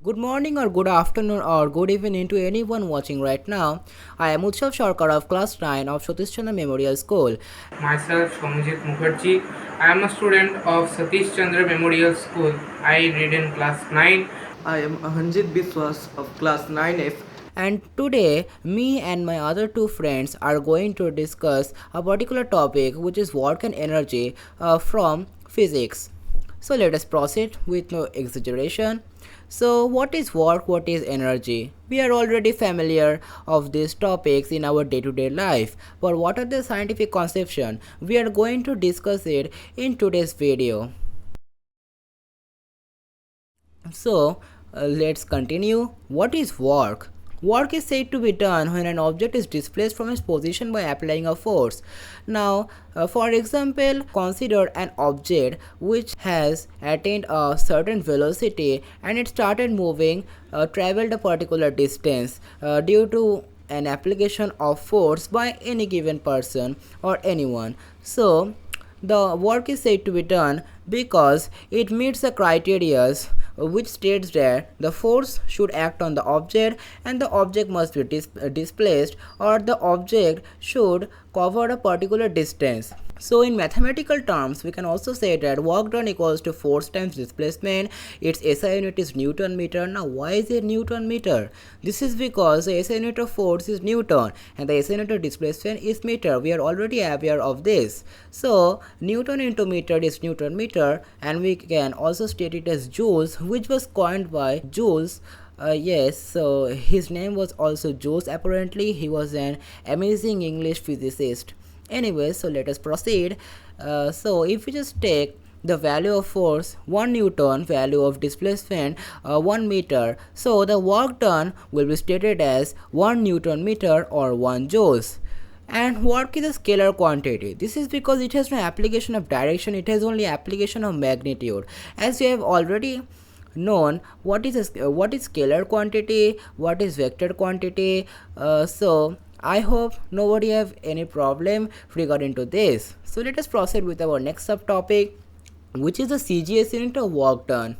Good morning or good afternoon or good evening to anyone watching right now. I am Utsab Sarkar of class 9 of Satish Chandra Memorial School. Myself, Soumyajeet Mukherjee. I am a student of Satish Chandra Memorial School. I read in class 9. I am Ahanjit Biswas of class 9F. And today, me and my other two friends are going to discuss a particular topic which is work and energy from physics. So let us proceed with no exaggeration. So what is work, what is energy? We are already familiar of these topics in our day-to-day life, but what are the scientific conception? We are going to discuss it in today's video. So let's continue. What is work? Work is said to be done when an object is displaced from its position by applying a force. Now, for example, consider an object which has attained a certain velocity and it started moving, traveled a particular distance due to an application of force by any given person or anyone. So, the work is said to be done because it meets the criteria which states that the force should act on the object and the object must be displaced or the object should cover a particular distance. So in mathematical terms, we can also say that work done equals to force times displacement. Its SI unit is Newton meter. Now why is it Newton meter? This is because the SI unit of force is Newton and the SI unit of displacement is meter. We are already aware of this. So Newton into meter is Newton meter, and we can also state it as joules, which was coined by Joules. Yes, so his name was also Joules. Apparently he was an amazing English physicist. Anyway, so let us proceed. So if we just take the value of force 1 newton, value of displacement 1 meter, so the work done will be stated as 1 newton meter or 1 joules. And work is a scalar quantity. This is because it has no application of direction, it has only application of magnitude. As we have already known what is scalar quantity, what is vector quantity. So I hope nobody have any problem regarding to this. So let us proceed with our next subtopic, which is the CGS unit of work done.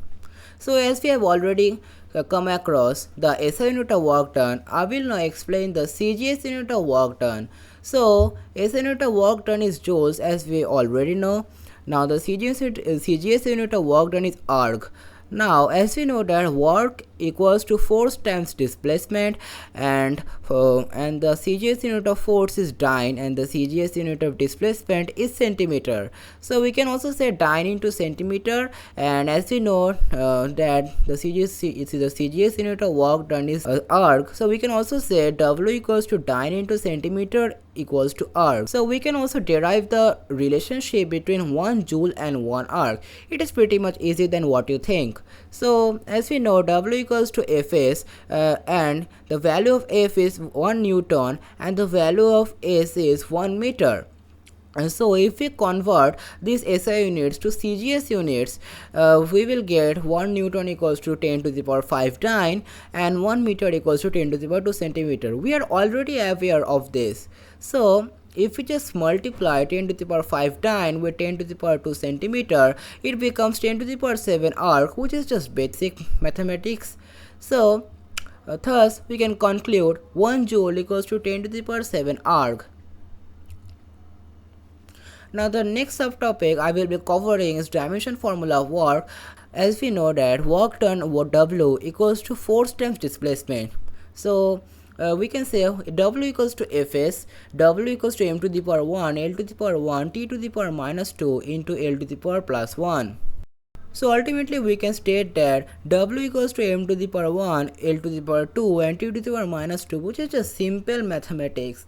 So as we have already come across the SI unit of work done, I will now explain the CGS unit of work done. So SI unit of work done is joules, as we already know. Now the CGS unit of work done is arg. Now as we know that work equals to force times displacement, and the CGS unit of force is dyne and the CGS unit of displacement is centimeter. So we can also say dyne into centimeter, and as we know that the CGS unit of work done is arg, so we can also say W equals to dyne into centimeter equals to arg. So we can also derive the relationship between 1 joule and 1 arg. It is pretty much easy than what you think. So as we know, W equals to Fs, and the value of F is 1 newton and the value of S is 1 meter. And so if we convert these SI units to CGS units, we will get 1 newton equals to 10 to the power 5 dyne and 1 meter equals to 10 to the power 2 centimeter. We are already aware of this. So if we just multiply 10 to the power 5 dyne with 10 to the power 2 centimeter, it becomes 10 to the power 7 arc, which is just basic mathematics. So thus we can conclude 1 joule equals to 10 to the power 7 arc. Now the next subtopic I will be covering is dimension formula of work. As we know that work done over W equals to force times displacement. So we can say W equals to Fs, W equals to m to the power 1, L to the power 1, T to the power minus 2 into L to the power plus 1. So ultimately we can state that W equals to m to the power 1, L to the power 2 and T to the power minus 2, which is just simple mathematics.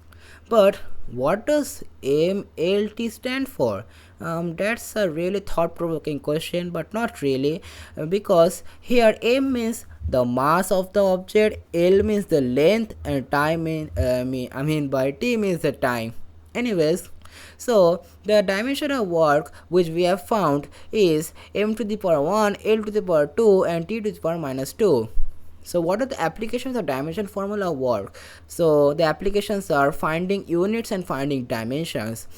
But what does MLT stand for? That's a really thought-provoking question, but not really, because here M means the mass of the object, L means the length, and time by T means the time. Anyways, so the dimension of work which we have found is m to the power 1, L to the power 2 and T to the power minus 2. So what are the applications of dimension formula of work? So the applications are finding units and finding dimensions.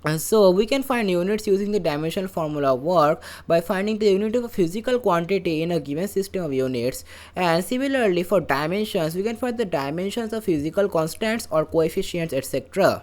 And so we can find units using the dimensional formula of work by finding the unit of a physical quantity in a given system of units. And similarly for dimensions, we can find the dimensions of physical constants or coefficients, etc.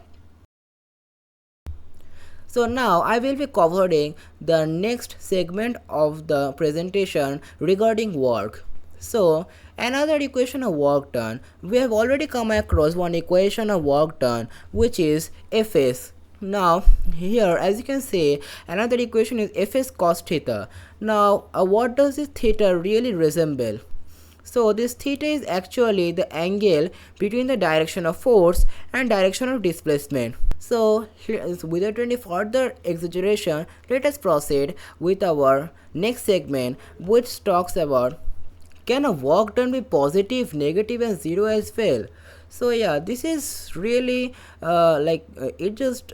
So now I will be covering the next segment of the presentation regarding work. So another equation of work done, we have already come across one equation of work done, which is Fs. Now here, as you can see, another equation is Fs cos theta. Now what does this theta really resemble? So this theta is actually the angle between the direction of force and direction of displacement. So without any further exaggeration, let us proceed with our next segment, which talks about, can a work done be positive, negative and zero as well? So yeah, this is really it just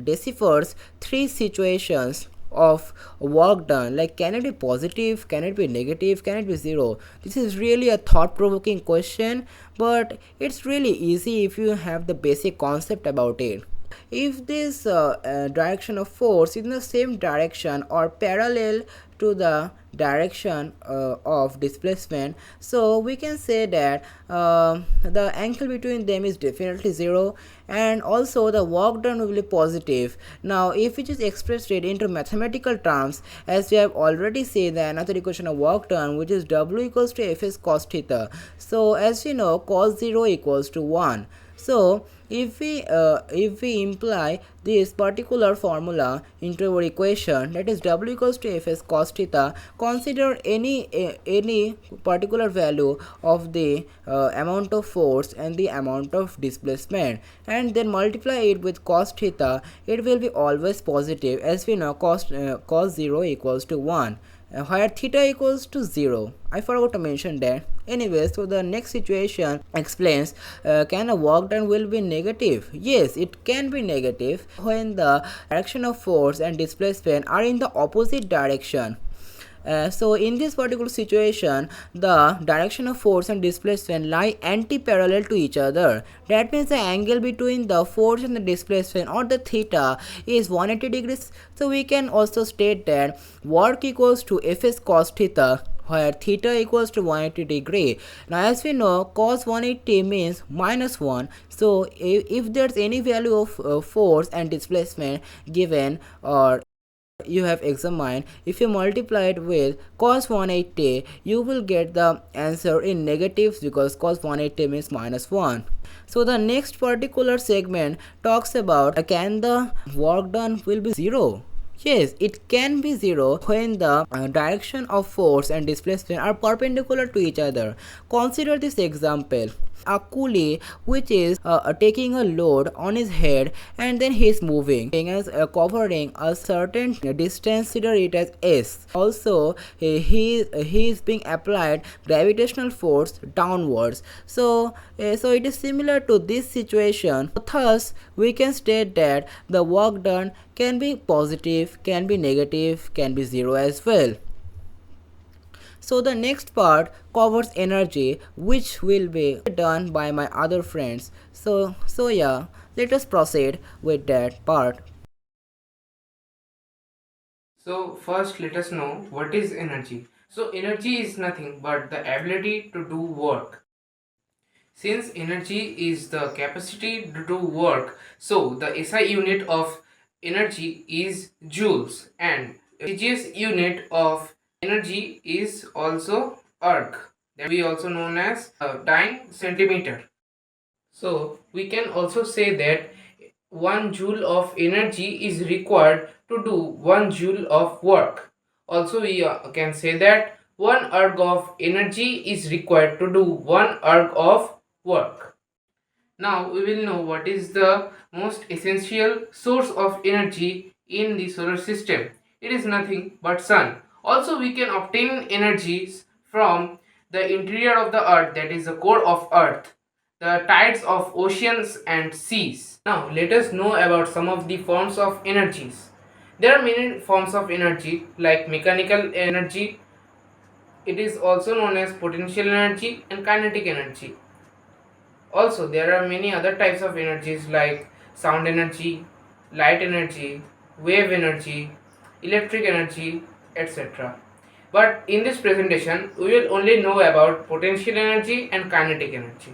deciphers three situations of work done, like can it be positive, can it be negative, can it be zero. This is really a thought-provoking question, but it's really easy if you have the basic concept about it. If this direction of force is in the same direction or parallel to the direction of displacement, so we can say that the angle between them is definitely zero, and also the work done will be positive. Now if we just express it into mathematical terms, as we have already said, the another equation of work done, which is W equals to Fs cos theta. So as we know, cos 0 equals to 1. So if we imply this particular formula into our equation, that is W equals to Fs cos theta, consider any particular value of the amount of force and the amount of displacement, and then multiply it with cos theta, it will be always positive, as we know cos 0 equals to 1, where theta equals to 0. I forgot to mention that. Anyway, so the next situation explains, can a work done will be negative? Yes, it can be negative when the direction of force and displacement are in the opposite direction. So in this particular situation, the direction of force and displacement lie anti-parallel to each other. That means the angle between the force and the displacement, or the theta, is 180 degrees. So we can also state that work equals to Fs cos theta, where theta equals to 180 degree. Now as we know, cos 180 means minus 1. So if there's any value of force and displacement given, or you have examined, if you multiply it with cos 180, you will get the answer in negatives, because cos 180 means minus 1. So the next particular segment talks about, can the work done will be zero? Yes, it can be zero when the direction of force and displacement are perpendicular to each other. Consider this example. A coolie which is taking a load on his head, and then he is moving as covering a certain distance, consider it as S. Also he is being applied gravitational force downwards. So it is similar to this situation. Thus we can state that the work done can be positive, can be negative, can be zero as well. So the next part covers energy, which will be done by my other friends. So yeah, let us proceed with that part. So first let us know what is energy. So energy is nothing but the ability to do work. Since energy is the capacity to do work, so the SI unit of energy is joules, and SIGS unit of energy is also erg, that we also known as dyne centimeter. So we can also say that 1 joule of energy is required to do 1 joule of work. Also we can say that 1 erg of energy is required to do 1 erg of work. Now we will know what is the most essential source of energy in the solar system. It is nothing but sun. Also we can obtain energies from the interior of the earth, that is the core of earth, the tides of oceans and seas. Now let us know about some of the forms of energies. There are many forms of energy, like mechanical energy. It is also known as potential energy and kinetic energy. Also, there are many other types of energies like sound energy, light energy, wave energy, electric energy, etc. But in this presentation, we will only know about potential energy and kinetic energy.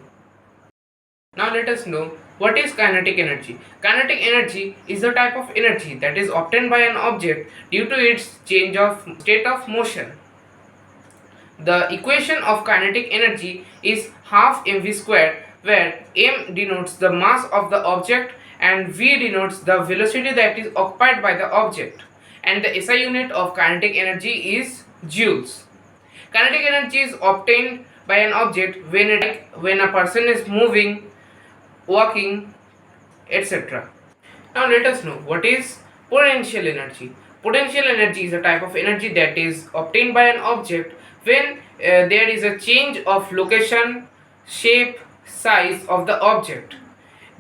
Now let us know what is kinetic energy. Kinetic energy is a type of energy that is obtained by an object due to its change of state of motion. The equation of kinetic energy is half mv squared, where m denotes the mass of the object and v denotes the velocity that is occupied by the object, and the SI unit of kinetic energy is joules. Kinetic energy is obtained by an object when a person is moving, walking, etc. Now let us know what is potential energy. Potential energy is a type of energy that is obtained by an object when there is a change of location, shape, size of the object.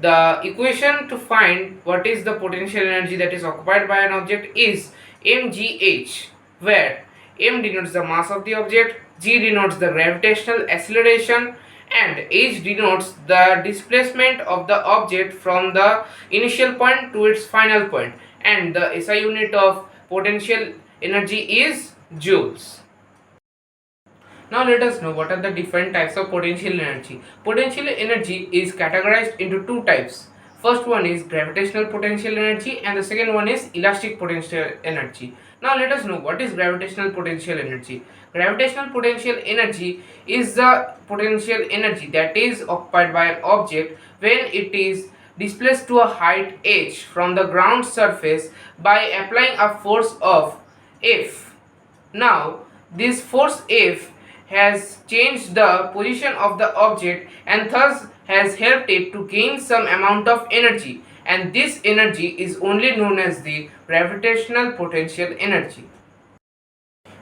The equation to find what is the potential energy that is occupied by an object is mgh, where m denotes the mass of the object, g denotes the gravitational acceleration, and h denotes the displacement of the object from the initial point to its final point, and the SI unit of potential energy is joules. Now let us know what are the different types of potential energy. Potential energy is categorized into two types. First one is gravitational potential energy and the second one is elastic potential energy. Now let us know what is gravitational potential energy. Gravitational potential energy is the potential energy that is occupied by an object when it is displaced to a height h from the ground surface by applying a force of F. Now this force F has changed the position of the object and thus has helped it to gain some amount of energy, and this energy is only known as the gravitational potential energy.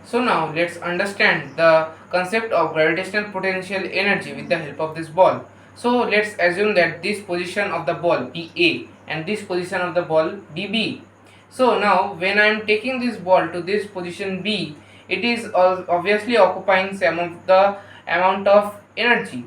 So now let's understand the concept of gravitational potential energy with the help of this ball. So let's assume that this position of the ball be A and this position of the ball be B. So now when I am taking this ball to this position B, it is obviously occupying some of the amount of energy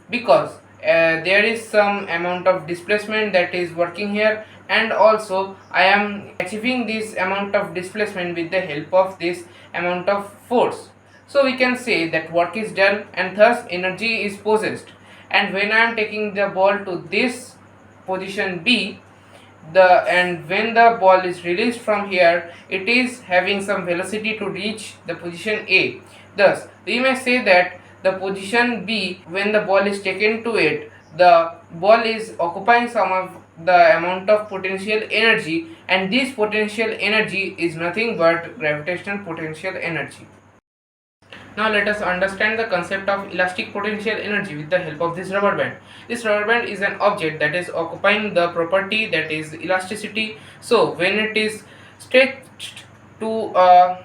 because there is some amount of displacement that is working here, and also I am achieving this amount of displacement with the help of this amount of force. So we can say that work is done and thus energy is possessed, and when I am taking the ball to this position B, when the ball is released from here, it is having some velocity to reach the position A. Thus we may say that the position B, when the ball is taken to it, the ball is occupying some of the amount of potential energy, and this potential energy is nothing but gravitational potential energy. Now let us understand the concept of elastic potential energy with the help of this rubber band. This rubber band is an object that is occupying the property that is elasticity. So when it is stretched to a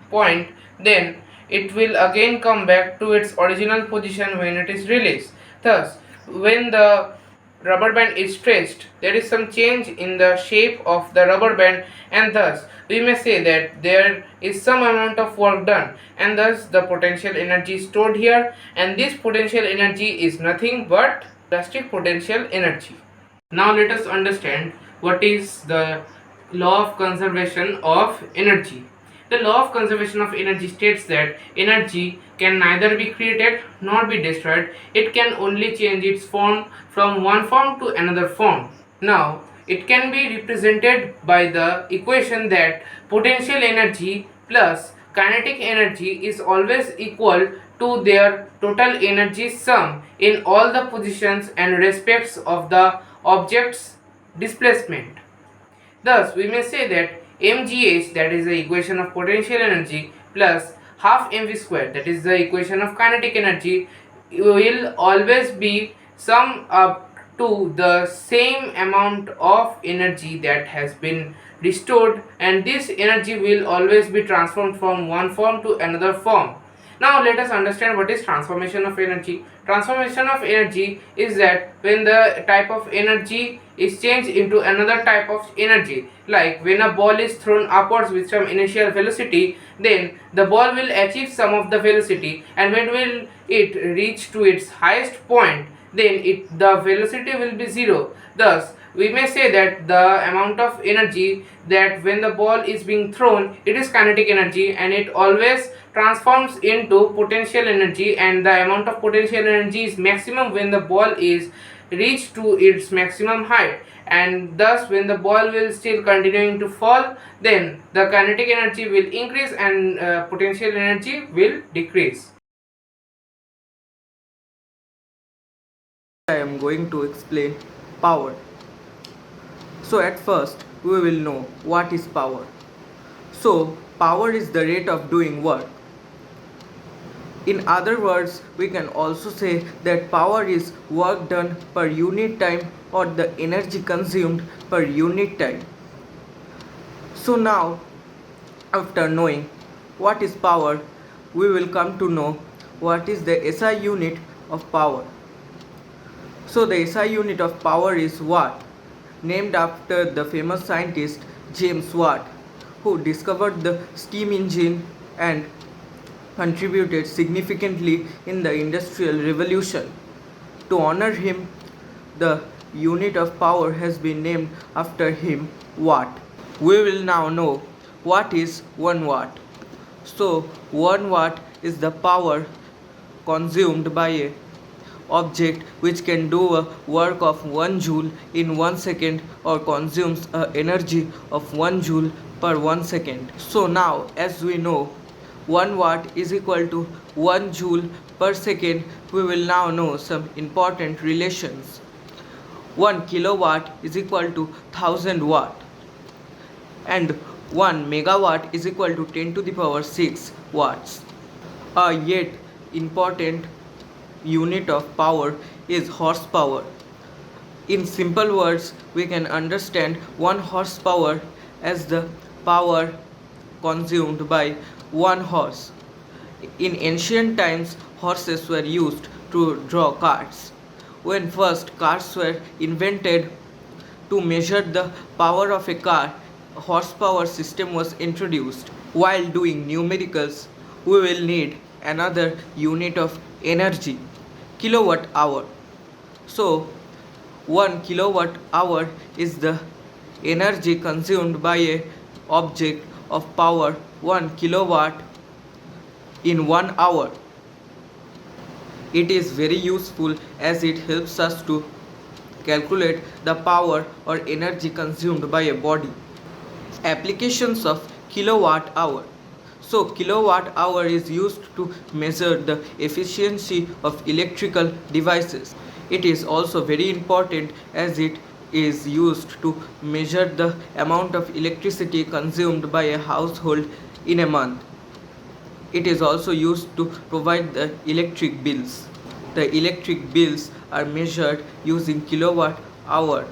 point, then it will again come back to its original position when it is released. Thus, when the rubber band is stretched, there is some change in the shape of the rubber band, and thus we may say that there is some amount of work done, and thus the potential energy stored here, and this potential energy is nothing but elastic potential energy. Now let us understand what is the law of conservation of energy. The law of conservation of energy states that energy can neither be created nor be destroyed. It can only change its form from one form to another form. Now, it can be represented by the equation that potential energy plus kinetic energy is always equal to their total energy sum in all the positions and respects of the object's displacement. Thus, we may say that mgh, that is the equation of potential energy, plus half mv square, that is the equation of kinetic energy, will always be summed up to the same amount of energy that has been restored, and this energy will always be transformed from one form to another form. Now let us understand what is transformation of energy. Transformation of energy is that when the type of energy is changed into another type of energy. Like when a ball is thrown upwards with some initial velocity, then the ball will achieve some of the velocity, and when will it reach to its highest point, then the velocity will be zero. Thus we may say that the amount of energy that when the ball is being thrown, it is kinetic energy, and it always transforms into potential energy, and the amount of potential energy is maximum when the ball is reached to its maximum height, and thus when the ball will still continuing to fall, then the kinetic energy will increase and potential energy will decrease. I am going to explain power. So at first we will know what is power. So power is the rate of doing work. In other words, we can also say that power is work done per unit time or the energy consumed per unit time. So now, after knowing what is power, we will come to know what is the SI unit of power. So the SI unit of power is watt, named after the famous scientist James Watt, who discovered the steam engine and contributed significantly in the Industrial Revolution. To honor him, the unit of power has been named after him, watt. We will now know what is 1 watt. So 1 watt is the power consumed by a object which can do a work of 1 joule in 1 second or consumes a energy of 1 joule per 1 second. So now as we know 1 watt is equal to 1 joule per second, we will now know some important relations. 1 kilowatt is equal to 1000 watt and 1 megawatt is equal to 10 to the power 6 watts. A yet important unit of power is horsepower. In simple words, we can understand 1 horsepower as the power consumed by 1 horse. In ancient times, horses were used to draw carts. When first cars were invented, to measure the power of a car, a horsepower system was introduced. While doing numericals, we will need another unit of energy, kilowatt hour. So 1 kilowatt hour is the energy consumed by a object of power 1 kilowatt in 1 hour. It is very useful as it helps us to calculate the power or energy consumed by a body. Applications of kilowatt hour. So kilowatt hour is used to measure the efficiency of electrical devices. It is also very important as it is used to measure the amount of electricity consumed by a household in a month. It is also used to provide the electric bills. The electric bills are measured using kilowatt hour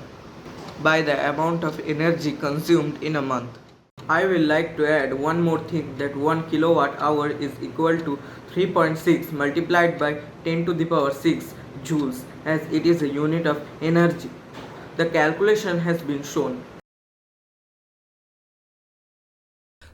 by the amount of energy consumed in a month. I will like to add one more thing, that 1 kilowatt hour is equal to 3.6 multiplied by 10 to the power 6 joules, as it is a unit of energy. The calculation has been shown.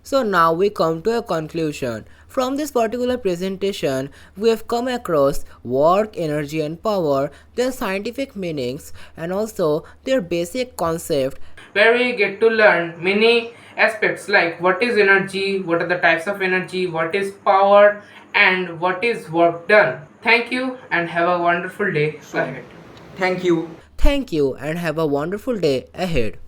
So now we come to a conclusion. From this particular presentation, we have come across work, energy and power, their scientific meanings and also their basic concept, where we get to learn many aspects like what is energy, what are the types of energy, what is power, and what is work done. Thank you and have a wonderful day ahead. Thank you. Thank you and have a wonderful day ahead.